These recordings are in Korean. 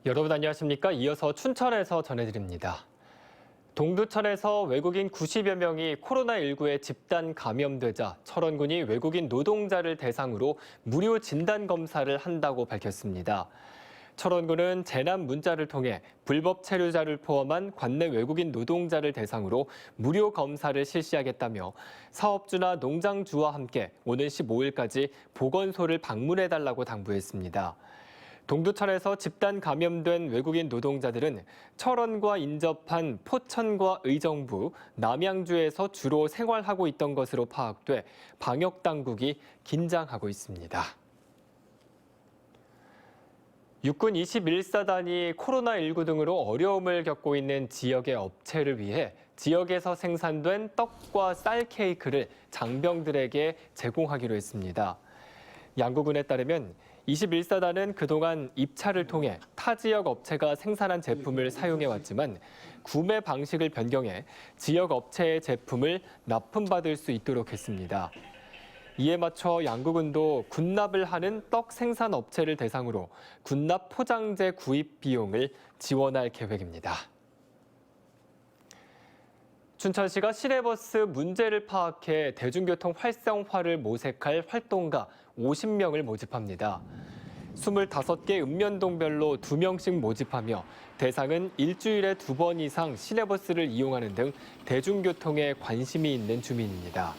여러분 안녕하십니까? 이어서 춘천에서 전해드립니다. 동두천에서 외국인 90여 명이 코로나19에 집단 감염되자 철원군이 외국인 노동자를 대상으로 무료 진단검사를 한다고 밝혔습니다. 철원군은 재난 문자를 통해 불법 체류자를 포함한 관내 외국인 노동자를 대상으로 무료 검사를 실시하겠다며 사업주나 농장주와 함께 오는 15일까지 보건소를 방문해달라고 당부했습니다. 동두천에서 집단 감염된 외국인 노동자들은 철원과 인접한 포천과 의정부, 남양주에서 주로 생활하고 있던 것으로 파악돼 방역당국이 긴장하고 있습니다. 육군 21사단이 코로나19 등으로 어려움을 겪고 있는 지역의 업체를 위해 지역에서 생산된 떡과 쌀 케이크를 장병들에게 제공하기로 했습니다. 양구군에 따르면 21사단은 그동안 입찰을 통해 타 지역 업체가 생산한 제품을 사용해왔지만 구매 방식을 변경해 지역 업체의 제품을 납품받을 수 있도록 했습니다. 이에 맞춰 양구군도 군납을 하는 떡 생산 업체를 대상으로 군납 포장재 구입 비용을 지원할 계획입니다. 춘천시가 시내버스 문제를 파악해 대중교통 활성화를 모색할 활동가 50명을 모집합니다. 25개 읍면동별로 2명씩 모집하며 대상은 일주일에 2번 이상 시내버스를 이용하는 등 대중교통에 관심이 있는 주민입니다.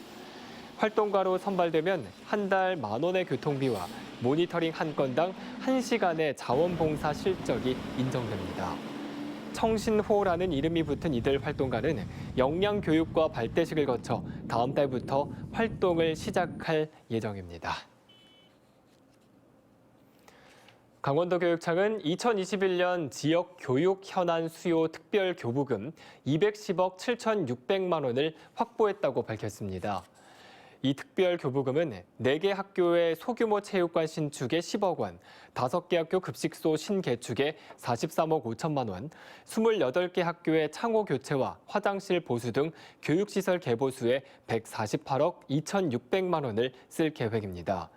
활동가로 선발되면 한 달 10,000원의 교통비와 모니터링 한 건당 1시간의 자원봉사 실적이 인정됩니다. 청신호라는 이름이 붙은 이들 활동가는 역량교육과 발대식을 거쳐 다음 달부터 활동을 시작할 예정입니다. 강원도교육청은 2021년 지역 교육 현안 수요 특별 교부금 210억 7,600만 원을 확보했다고 밝혔습니다. 이 특별 교부금은 4개 학교의 소규모 체육관 신축에 10억 원, 5개 학교 급식소 신개축에 43억 5천만 원, 28개 학교의 창호 교체와 화장실 보수 등 교육시설 개보수에 148억 2,600만 원을 쓸 계획입니다.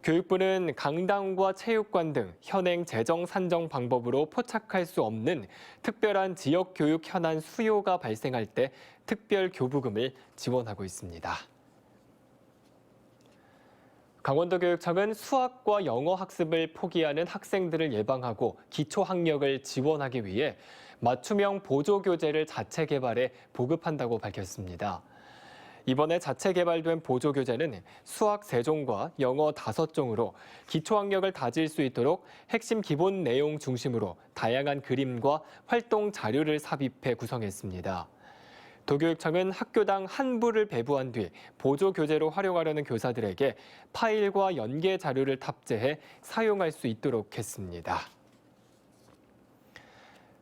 교육부는 강당과 체육관 등 현행 재정 산정 방법으로 포착할 수 없는 특별한 지역 교육 현안 수요가 발생할 때 특별 교부금을 지원하고 있습니다. 강원도교육청은 수학과 영어 학습을 포기하는 학생들을 예방하고 기초학력을 지원하기 위해 맞춤형 보조교재를 자체 개발해 보급한다고 밝혔습니다. 이번에 자체 개발된 보조교재는 수학 3종과 영어 5종으로 기초학력을 다질 수 있도록 핵심 기본 내용 중심으로 다양한 그림과 활동 자료를 삽입해 구성했습니다. 도교육청은 학교당 한 부를 배부한 뒤 보조교재로 활용하려는 교사들에게 파일과 연계 자료를 탑재해 사용할 수 있도록 했습니다.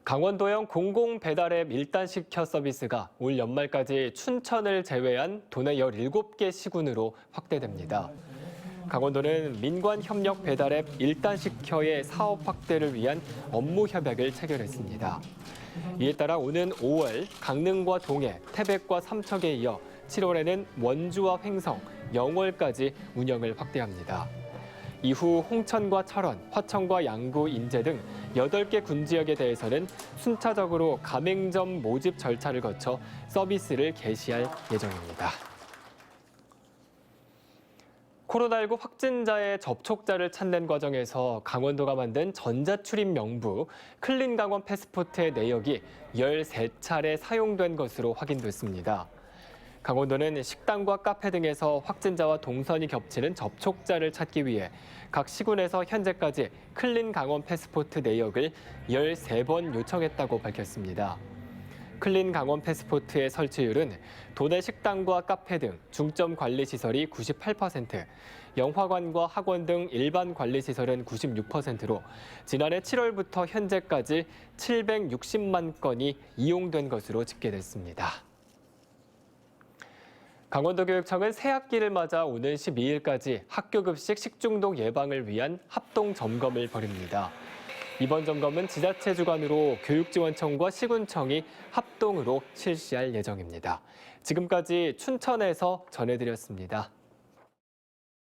강원도형 공공배달앱 1단시켜 서비스가 올 연말까지 춘천을 제외한 도내 17개 시군으로 확대됩니다. 강원도는 민관협력 배달앱 1단시켜의 사업 확대를 위한 업무 협약을 체결했습니다. 이에 따라 오는 5월 강릉과 동해, 태백과 삼척에 이어 7월에는 원주와 횡성, 영월까지 운영을 확대합니다. 이후 홍천과 철원, 화천과 양구, 인제 등 8개 군지역에 대해서는 순차적으로 가맹점 모집 절차를 거쳐 서비스를 개시할 예정입니다. 코로나19 확진자의 접촉자를 찾는 과정에서 강원도가 만든 전자출입 명부 클린강원 패스포트의 내역이 13차례 사용된 것으로 확인됐습니다. 강원도는 식당과 카페 등에서 확진자와 동선이 겹치는 접촉자를 찾기 위해 각 시군에서 현재까지 클린강원 패스포트 내역을 13번 요청했다고 밝혔습니다. 클린강원 패스포트의 설치율은 도내 식당과 카페 등 중점 관리시설이 98%, 영화관과 학원 등 일반 관리시설은 96%로 지난해 7월부터 현재까지 760만 건이 이용된 것으로 집계됐습니다. 강원도교육청은 새학기를 맞아 오는 12일까지 학교급식 식중독 예방을 위한 합동 점검을 벌입니다. 이번 점검은 지자체 주관으로 교육지원청과 시군청이 합동으로 실시할 예정입니다. 지금까지 춘천에서 전해드렸습니다.